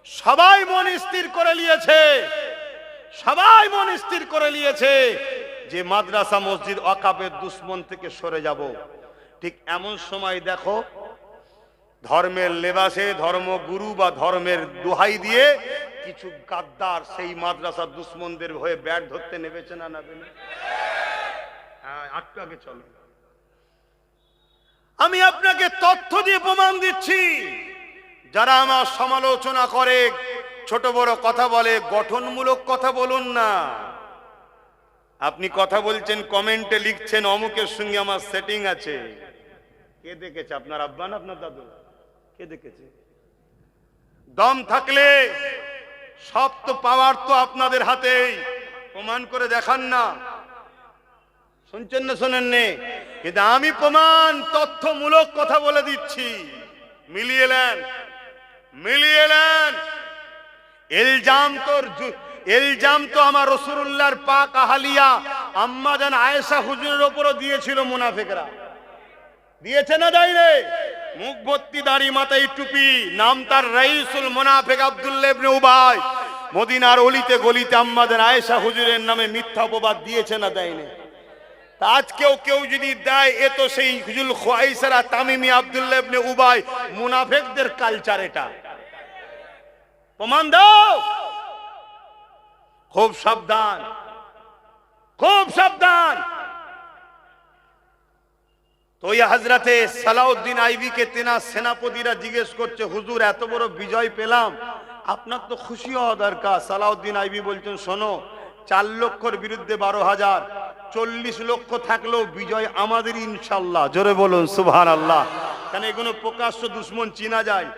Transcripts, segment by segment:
সবাই মন স্থির করে নিয়েছে, সবাই মন স্থির করে নিয়েছে যে মাদ্রাসা মসজিদ ওয়াকাফের দুশমন থেকে সরে যাব। ঠিক এমন সময় দেখো ধর্মের লেবাসে ধর্মগুরু বা ধর্মের দোহাই দিয়ে কিছু গাদ্দার সেই মাদ্রাসা দুশমনদের হয়ে ব্যাট ধরতে নেমেছে না নাবে না? হ্যাঁ, একটু আগে চলো, আমি আপনাকে তথ্য দিয়ে প্রমাণ দিচ্ছি। যারা আমার সমালোচনা করে, ছোট বড় কথা বলে, গঠনমূলক কথা বলুন না। আপনি কথা বলছেন, কমেন্টে লিখছেন অমুকের সঙ্গে আমার সেটিং আছে, কে দেখেছে? আপনার আব্বা না আপনার দাদু? কে দেখেছে? দম থাকলে সব তো পাওয়ার তো আপনাদের হাতেই, প্রমাণ করে দেখান না। শুনছেন না শোনেন নে? কিন্তু আমি প্রমাণ তথ্যমূলক কথা বলে দিচ্ছি। মিলিয়ে নেন, মিলিয়ে নেন। ইলজাম তো আমার রাসূলুল্লাহর পাক আহলিয়া আম্মা জান আয়েশা হুজুরের উপরও দিয়েছিল মুনাফিকরা। দিয়েছে না দেয়নি? মুখ ভর্তি দাড়ি, মাথায় টুপি, নাম তার রাইসুল মুনাফিক আব্দুল্লাহ ইবনে উবাই। মদিনার অলিতে গলিতে আম্মা জান আয়েশা হুজুরের নামে মিথ্যা অপবাদ দিয়েছে না দেয়নি? তা আজকেও কেউ যদি দেয়, এ তো সেই হুজুল খুয়াইসারা তামিমি আব্দুল্লাহ ইবনে উবাই মুনাফিকদের কালচার। এটা প্রমাণ দাও। খুব সাবধান, খুব সাবধান। তো এই হযরতে সালাউদ্দিন আইবিকে তেনা সেনাপতিরা জিজ্ঞেস করছে, হুজুর এত বড় বিজয় পেলাম, আপনার তো খুশি হওয়া দরকার। সালাউদ্দিন আইবি বলছেন, শোনো, 4 লক্ষর বিরুদ্ধে 12,000, 40 লক্ষ থাকলেও বিজয় আমাদেরই ইনশাল্লাহ। জোরে বলুন সুবহানাল্লাহ। কেন এগুলো প্রকাশ্য দুশমন চিনা যায়,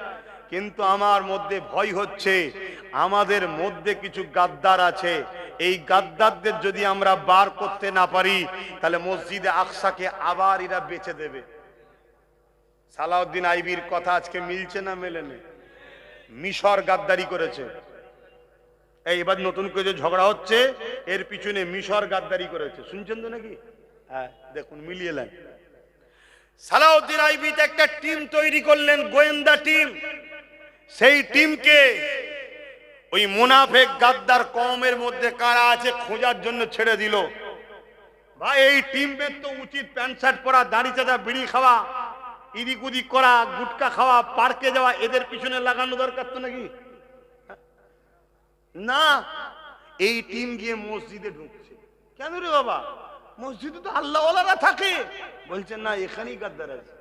কিন্তু আমার মধ্যে ভয় হচ্ছে, আমাদের মধ্যে কিছু গাদ্দার আছে। এই গাদ্দারদের যদি আমরা বার করতে না পারি, তাহলে মসজিদে আকসাকে আবার এরা বেচে দেবে। সালাউদ্দিন আইবির কথা আজকে মিলছে না মেলে না? মিশর গাদ্দারি করেছে। এই এবার নতুন করে যে ঝগড়া হচ্ছে, এর পিছনে মিশর গাদ্দারি করেছে। শুনছেন তো নাকি? হ্যাঁ, দেখুন, মিলিয়ে নেন। সালাউদ্দিন আইবি একটা টিম তৈরি করলেন, গোয়েন্দা টিম। সেই টিমকে ওই মুনাফিক গাদ্দার কওমের মধ্যে কারা আছে খোঁজার জন্য ছেড়ে দিল। ভাই, এই টিমের তো উচিত প্যান্ট শার্ট পরা, দাড়ি চাঁদা, বিড়ি খাওয়া, ইদিক উদিক করা, গুটকা খাওয়া, পার্কে যাওয়া, এদের পিছনে লাগানো দরকার তো নাকি? না, এই টিম গিয়ে মসজিদে ঢুকছে। কেন রে বাবা? মসজিদে তো আল্লাহওয়ালারা থাকে। বলছেন না, এখানেই গাদ্দার আছে।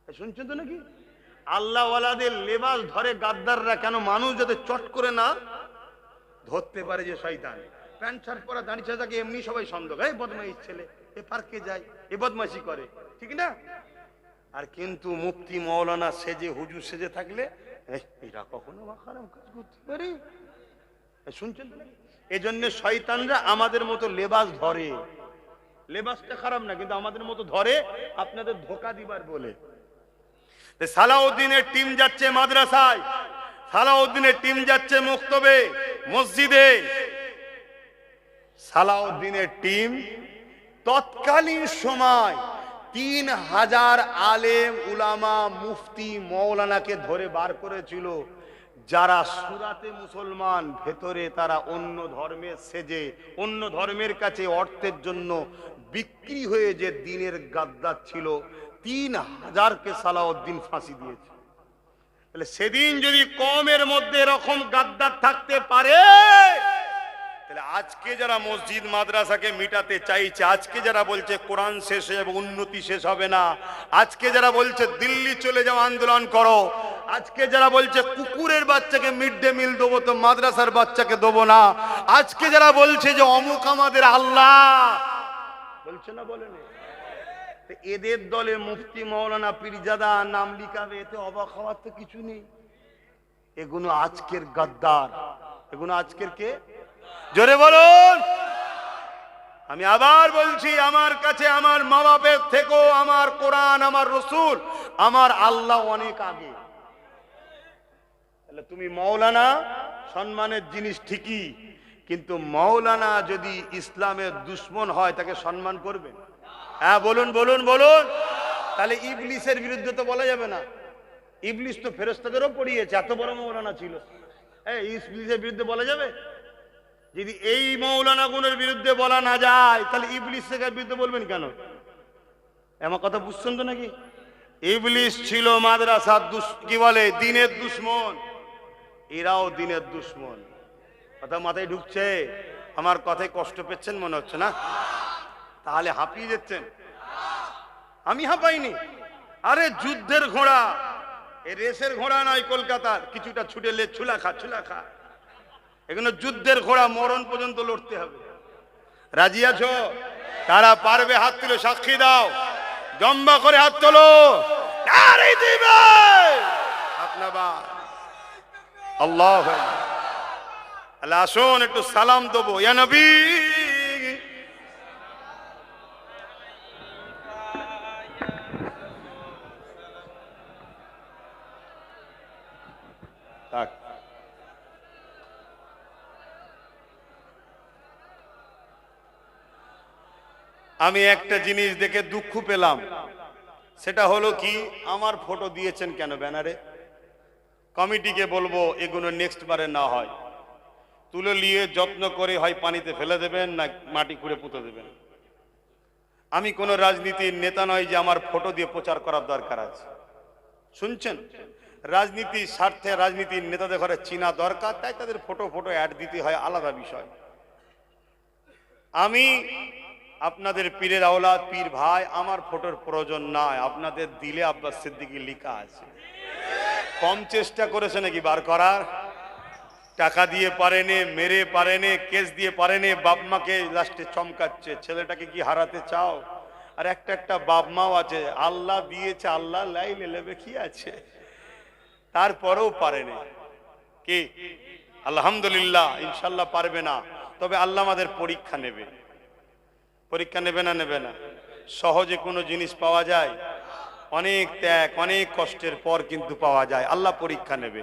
শুনছেন তো নাকি? আল্লাহওয়ালাদের লেবাস ধরে গাদ্দাররা। কেন? মানুষ যাতে চট করে না ধরতে পারে যে শয়তান। প্যান্ট শার্ট পরা, দাড়ি চাঁদাকে এমনি সবাই সন্দেহ, এই বদমাইশ ছেলে, এ পার্কে যায়, এ বদমাইশি করে, ঠিক না? আর কিন্তু মুফতি মাওলানা সেজে, হুজুর সেজে থাকলে এরা কখনো খারাপ কাজ করতে পারে? শুনছেন তো? এজন্য শয়তানরা আমাদের মতো লেবাস ধরে। লেবাসটা খারাপ না, কিন্তু আমাদের মতো ধরে আপনাদের ধোঁকা দিবার বলে। সালাউদ্দিনের টিম যাচ্ছে মাদ্রাসায়, সালাউদ্দিনের টিম যাচ্ছে মক্তবে, মসজিদে। সালাউদ্দিনের টিম তৎকালীন সময় 3000 আলেম উলামা মুফতি মৌলানাকে ধরে বার করেছিল, যারা সুরাতে মুসলমান, ভেতরে তারা অন্য ধর্মের সেজে, অন্য ধর্মের কাছে অর্থের জন্য বিক্রি হয়ে যে দিনের গাদ্দার ছিল। 3000কে সালাউদ্দিন ফাঁসি দিয়েছে। তাহলে সেদিন যদি কওমের মধ্যে এরকম গাদ্দার থাকতে পারে, তাহলে আজকে যারা মসজিদ মাদ্রাসাকে মিটাতে চাইছে, আজকে যারা বলছে কোরআন শেষ এবং উন্নতি শেষ হবে না, আজকে যারা বলছে দিল্লি চলে যাও আন্দোলন করো, আজকে যারা বলছে কুকুরের বাচ্চাকে মিড ডে মিল দেবো তো মাদ্রাসার বাচ্চাকে দেবো না, আজকে যারা বলছে যে অমুক আমাদের আল্লাহ, বলছে না? বলেন। এদের দলে মুফতি মাওলানা পীরজাদা নাম লিখাবে, এতে অবাক হওয়ার তো কিছু নেই। এগুলো আজকের গাদ্দার, এগুলো আজকের কে? জোরে বলুন। আমি আবার বলছি, আমার কাছে আমার মা বাপের থেকেও আমার কোরআন, আমার রসুল, আমার আল্লাহ অনেক আগে। তাহলে তুমি মাওলানা সম্মানের জিনিস ঠিকই, কিন্তু মাওলানা যদি ইসলামের দুশমন হয়, তাকে সম্মান করবে? হ্যাঁ, বলুন বলুন বলুন। তাহলে ইবলিসের বিরুদ্ধে তো বলা যাবে না। ইবলিস তো ফেরেশতাদেরও পড়িয়েছে, এত বড় মৌলানা ছিল। এই ইবলিসের বিরুদ্ধে বলা যাবে? যদি এই মৌলানা গুণের বিরুদ্ধে বলা না যায়, তাহলে ইবলিসের বিরুদ্ধে বলবেন কেন? আমার কথা বুঝছেন তো নাকি? ইবলিস ছিল মাদ্রাসার কি বলে, দ্বীনের দুশমন। এরাও দ্বীনের দুশমন। কথা মাথায় ঢুকছে? আমার কথায় কষ্ট পেচ্ছেন মনে হচ্ছে না? তাহলে হাঁপিয়ে যাচ্ছেন। আমি হাঁপাইনি। আরে যুদ্ধের ঘোড়া, এ রেসের ঘোড়া নয় কলকাতার, কিছুটা ছুটে লে ছুলা খা ছুলা খা। এখানে যুদ্ধের ঘোড়া, মরণ পর্যন্ত লড়তে হবে। রাজি আছো? তারা পারবে হাত তুলে সাক্ষী দাও, জম্বা করে হাত তোলো। আরে দিবে আপনাবা আল্লাহু আকবার। আল্লাহ আসুন একটু সালাম দেবো। ইয়া নবী, থাক। আমি একটা জিনিস দেখে দুঃখ পেলাম, সেটা হলো কি, আমার ফটো দিয়েছেন কেন ব্যানারে? কমিটিকে বলবো এগুলো নেক্সট বারে না হয়, তুলে নিয়ে যত্ন করে হয় পানিতে ফেলে দেবেন, না মাটি খুঁড়ে পুঁতে দেবেন। আমি কোনো রাজনীতির নেতা নয় যে আমার ফটো দিয়ে প্রচার করার দরকার আছে। শুনছেন? রাজনীতির স্বার্থে রাজনীতির নেতাদের ঘরে চিনা দরকার, তাই তাদের ফটো অ্যাড দিতে হয়, আলাদা বিষয়। আমি আপনাদের পীরের আওলাদ, পীর ভাই, আমার ফটোর প্রয়োজন নাই। আপনাদের দিলে আব্বাস সিদ্দিকী লেখা আছে। কম চেষ্টা করেছে নাকি বার করার? টাকা দিয়ে পারেনি, মেরে পারেনি, কেস দিয়ে পারেনি, বাপ মাকে লাস্টে চমকাচ্ছে। ছেলেটাকে কি হারাতে চাও? আর একটা বাপ মাও আছে, আল্লাহ দিয়েছে, আল্লাহ লাইলে লেবে কি আছে, তারপরেও পারেনি। কি আলহামদুলিল্লাহ, ইনশাল্লাহ পারবে না, তবে আল্লাহ আমাদের পরীক্ষা নেবে। পরীক্ষা নেবে না? নেবে না? সহজে কোনো জিনিস পাওয়া যায়? অনেক ত্যাগ, অনেক কষ্টের পর কিন্তু পাওয়া যায়। আল্লাহ পরীক্ষা নেবে,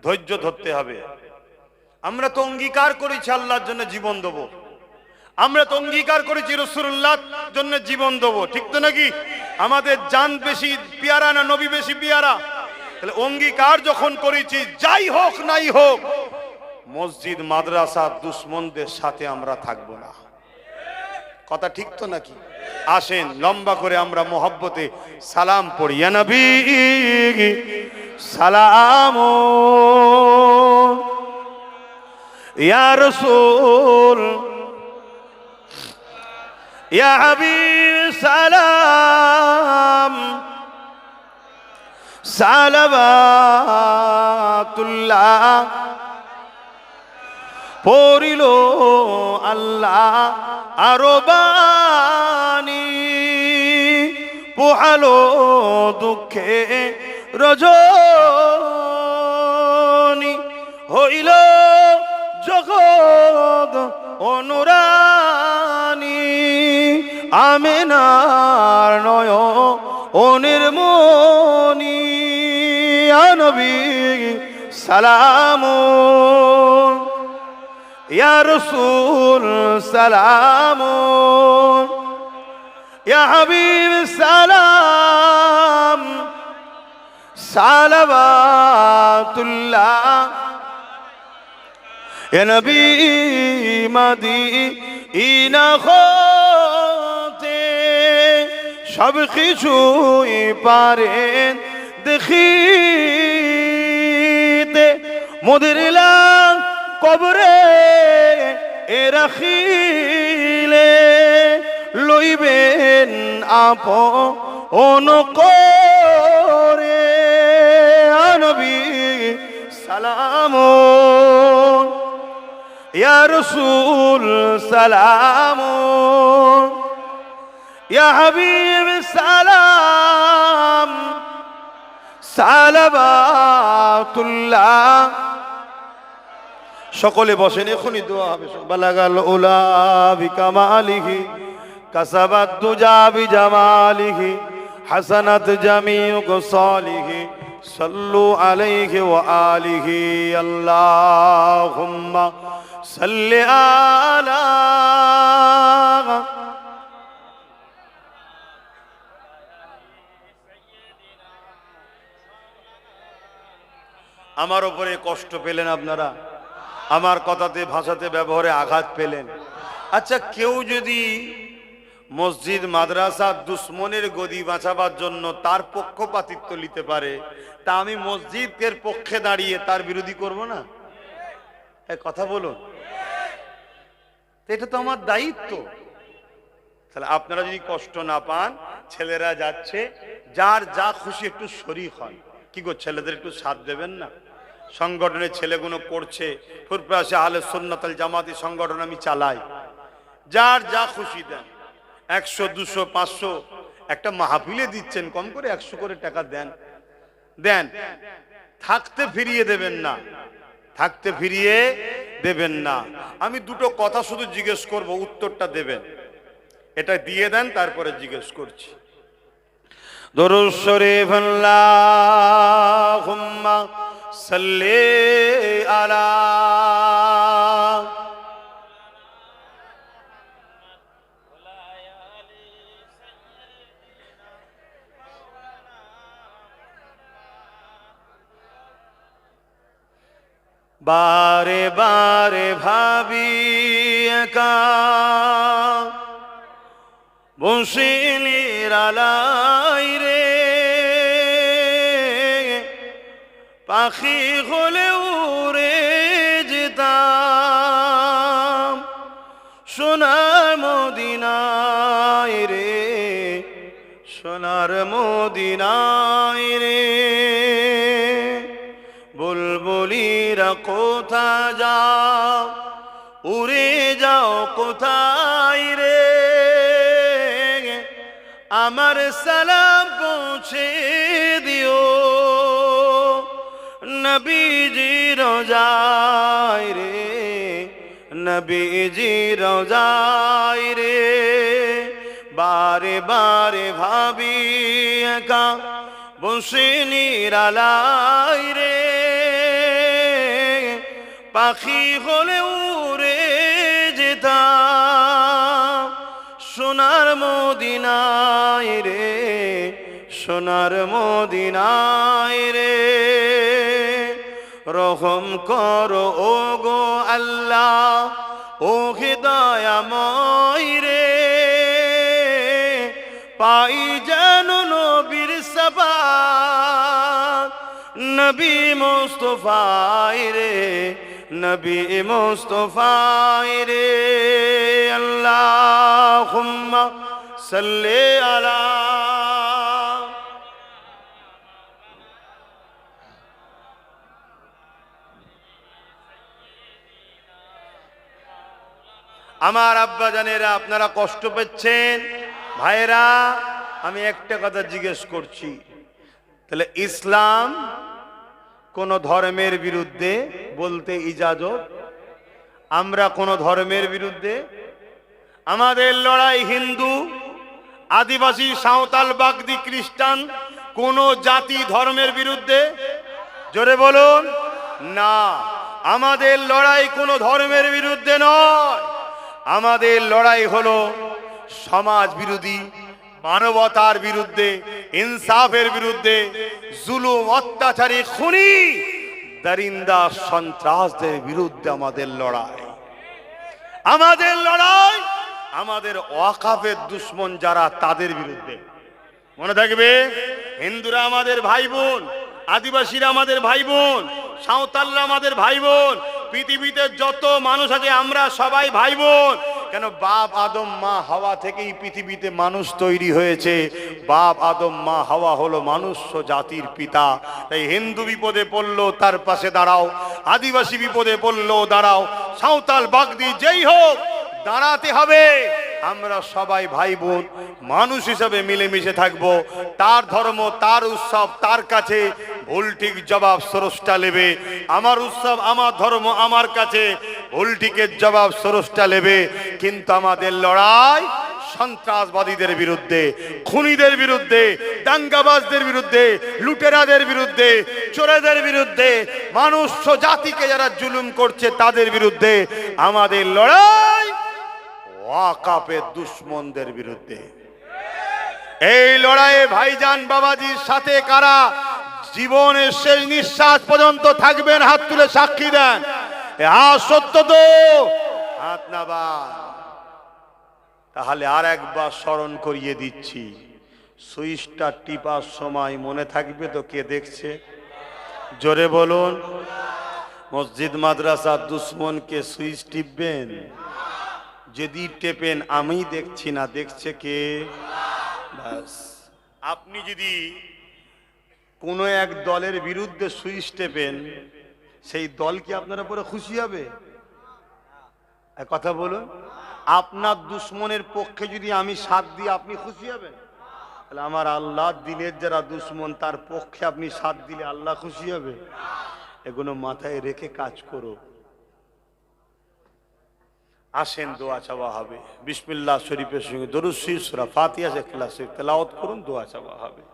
ধৈর্য ধরতে হবে। আমরা তো অঙ্গীকার করেছি আল্লাহর জন্য জীবন দেবো, আমরা তো অঙ্গীকার করেছি রাসূলুল্লাহর জন্য জীবন দেবো, ঠিক তো নাকি? আমাদের জান বেশি পিয়ারা না নবী বেশি পিয়ারা? তাহলে অঙ্গীকার যখন করেছি, যাই হোক নাই হোক, মসজিদ মাদ্রাসা দুশমনদের সাথে আমরা থাকবো না। কথা ঠিক তো নাকি? আসেন লম্বা করে আমরা মোহব্বতে সালাম পড়ি। ইয়া নবী সালাম, ইয়া রাসূল, ইয়া হাবিব সালাম, সালাওয়াতুল্লাহ পড়িল আল্লাহ আরো বাণী, পোহালো দুঃখে রজনী, হইল জগৎ অনুরানী, আমিনার নয়নের মনি। ইয়া নবী সালাম, ইয়া রাসূল সালাম, ইয়া হাবিব সালাম, সালাওয়াতুল্লাহ। ইয়া নবী মদিনা হতে সব কিছুই পারেন দেখিতে, মোদের কবরে এ রাখিলে লইবেন আপন করে। নবী সালাম, ইয়া রাসূল সালাম, ইয়া হাবিব সালাম, সালাওয়াতুল্লাহ। সকলে বসেন, এখনই দোয়া হবে। বালাগাল উলা বিকামালিহি, কাসাবাত দুজা বিজামালিহি, হাসানাত জামিউ সালিহি, সাল্লু আলাইহি ওয়া আলিহি। আল্লাহুম্মা সাল্লি আলা আমার ওপরে কষ্ট পেলেন আপনারা, আমার কথাতে ভাষাতে ব্যবহারে আঘাত পেলেন। আচ্ছা, কেউ যদি মসজিদ মাদ্রাসা দুশ্মনের গদি বাঁচাবার জন্য তার পক্ষপাতিত্ব নিতে পারে, তা আমি মসজিদের পক্ষে দাঁড়িয়ে তার বিরোধী করব না? কথা বলুন, এটা তো আমার দায়িত্ব। তাহলে আপনারা যদি কষ্ট না পান, ছেলেরা যাচ্ছে, যার যা খুশি একটু শরীক হন। কি গো, ছেলেদের একটু সাথ দেবেন না? সংগঠনের ছেলেগুলো করছে, ফুরফুরাসে আহলে সুন্নাত ওয়াল জামাতি সংগঠন আমি চালাই, যার যা খুশি দেন, 100, 200, 500 একটা মাহফিলে দিচ্ছেন, কম করে 100 করে টাকা দেন, দেন। থাকতে ফিরিয়ে দেবেন না, থাকতে ফিরিয়ে দেবেন না। আমি দুটো কথা শুধু জিজ্ঞেস করব, উত্তরটা দেবেন। এটা দিয়ে দেন, তারপরে জিজ্ঞেস করছি। দরুদ শরীফ আল্লাহুম্মা সাল্লি আলা বারে বারে ভাবি একা বসে নিরালাই রে, পাখি হলে উড়ে যেতাম সোনার মদিনায় রে, সোনার মদিনায় রে। বুলবুলিরা কোথা যাও, উড়ে যাও কোথায় রে, আমার সালাম পৌঁছে দিও নবীজি রোজায় রে, নবীজি রোজায় রে। বারে বারে ভাবি একা বসে নিরালাই রে, পাখি হলে উড়ে যেতাম সোনার মদিনায় রে, সোনার মদিনায় রে। রহম করো ও গো আল্লাহ, ও হিদায়াময় রে, পাই যেন নবীর সাফাত, নবী মুস্তাফায় রে, নবী মুস্তাফায় রে। আল্লাহুম্মা সাল্লি আলা। আমার আব্বা জানেরা, আপনারা কষ্ট পাচ্ছেন ভাইরা, আমি একটা কথা জিজ্ঞেস করছি, তাহলে ইসলাম কোন ধর্মের বিরুদ্ধে বলতে ইজাজত? আমরা কোন ধর্মের বিরুদ্ধে? আমাদের লড়াই হিন্দু, আদিবাসী, সাঁওতাল, বাগদি, খ্রিস্টান, কোন জাতি ধর্মের বিরুদ্ধে? জোরে বলুন না। আমাদের লড়াই কোন ধর্মের বিরুদ্ধে নয়, আমাদের লড়াই হলো সমাজ বিরোধী, মানবতার বিরুদ্ধে, ইনসাফের বিরুদ্ধে, জুলুম, অত্যাচারী, খুনি, দরিন্দা, সন্ত্রাসদের বিরুদ্ধে আমাদের লড়াই। আমাদের লড়াই আমাদের ওয়াকাফের দুশ্মন যারা, তাদের বিরুদ্ধে। মনে থাকবে, হিন্দুরা আমাদের ভাই বোন, আদিবাসীরা আমাদের ভাই বোন, সাঁওতালরা আমাদের ভাই বোন, পৃথিবীতে যত মানুষ আছে আমরা সবাই ভাই বোন। কেন? বাপ আদম মা হাওয়া থেকেই পৃথিবীতে মানুষ তৈরি হয়েছে। বাপ আদম মা হাওয়া হলো মানুষ্য জাতির পিতা। তাই হিন্দু বিপদে পড়লো তার পাশে দাঁড়াও, আদিবাসী বিপদে পড়লো দাঁড়াও, সাঁওতাল, বাগদি যেই হোক দাঁড়াতে হবে। আমরা সবাই ভাই বোন, মানুষ হিসাবে মিলেমিশে থাকবো। তার ধর্ম, তার উৎসব, তার কাছে ভুল ঠিক জবাব স্রষ্টা নেবে। আমার উৎসব, আমার ধর্ম, আমার কাছে ভুল ঠিকের জবাব স্রষ্টা নেবে। কিন্তু আমাদের লড়াই সন্ত্রাসবাদীদের বিরুদ্ধে, খুনিদের বিরুদ্ধে, দাঙ্গাবাজদের বিরুদ্ধে, লুটেরাদের বিরুদ্ধে, চোরেদের বিরুদ্ধে, মানুষ জাতিকে যারা জুলুম করছে তাদের বিরুদ্ধে। আমাদের লড়াই ওয়াকাফের দুশ্মনদের বিরুদ্ধে। এই লড়াইয়ে ভাইজান বাবাজির সাথে কারা জীবনের শেষ নিঃশ্বাস পর্যন্ত থাকবেন, হাত তুলে সাক্ষী দেন। হ্যাঁ সত্য তো, হাত নামান। তাহলে আর একবার স্মরণ করিয়ে দিচ্ছি, সুইচটা টিপার সময় মনে থাকবে তো কে দেখছে? জোরে বলুন। মসজিদ মাদ্রাসার দুশ্মনকে সুইচ টিপবেন? যদি টেপেন আমি দেখছি না, দেখছে কে? ব্যাস। আপনি যদি কোনো এক দলের বিরুদ্ধে সুইচ টেপেন, সেই দল কি আপনার উপরে খুশি হবে? কথা বলুন। আপনার দুশ্মনের পক্ষে যদি আমি সাথ দিই, আপনি খুশি হবেন? তাহলে আমার আল্লাহ দিনের যারা দুশ্মন, তার পক্ষে আপনি সাথ দিলে আল্লাহ খুশি হবে? এগুলো মাথায় রেখে কাজ করো। আসেন দোয়া চাওয়া হবে। বিসমিল্লাহ শরীফের সঙ্গে দরুদ শরীফ, সূরা ফাতিহা ইখলাস শরীফ তেলাওয়াত করুন, দোয়া চাওয়া হবে।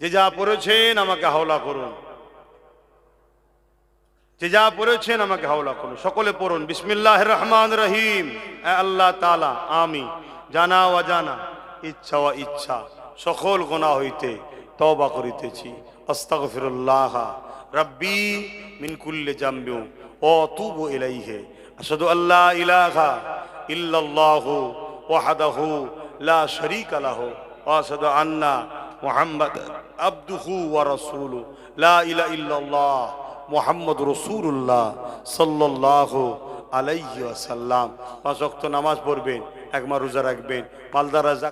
যে যা পড়েছেন আমাকে হাওলা করুন, যে যা পড়েছেন আমাকে হাওলা করুন। সকলে পড়ুন বিসমিল্লাহির রহমানির রহিম। আল্লাহ তাআলা, আমি জানা অজানা, ইচ্ছা ও ইচ্ছা সকল গুনাহ হইতে তওবা করিতেছি। আস্তাগফিরুল্লাহ রাব্বি মিন কুল্লি জামবি ওয়া আতুবু ইলাইহি। আশহাদু আল্লা ইলাহা ইল্লাল্লাহু ওয়াহদাহু লা শারীকা লাহু ওয়া আশহাদু আন্না মুহাম্মাদ আবদুহু ওয়া রাসূলুহু। লা ইলাহা ইল্লাল্লাহ মুহাম্মদ রাসূলুল্লাহ সাল্লাল্লাহু আলাইহি ওয়াসাল্লাম। 5 ওয়াক্ত নামাজ পড়বেন, একবার রোজা রাখবেন, মালদার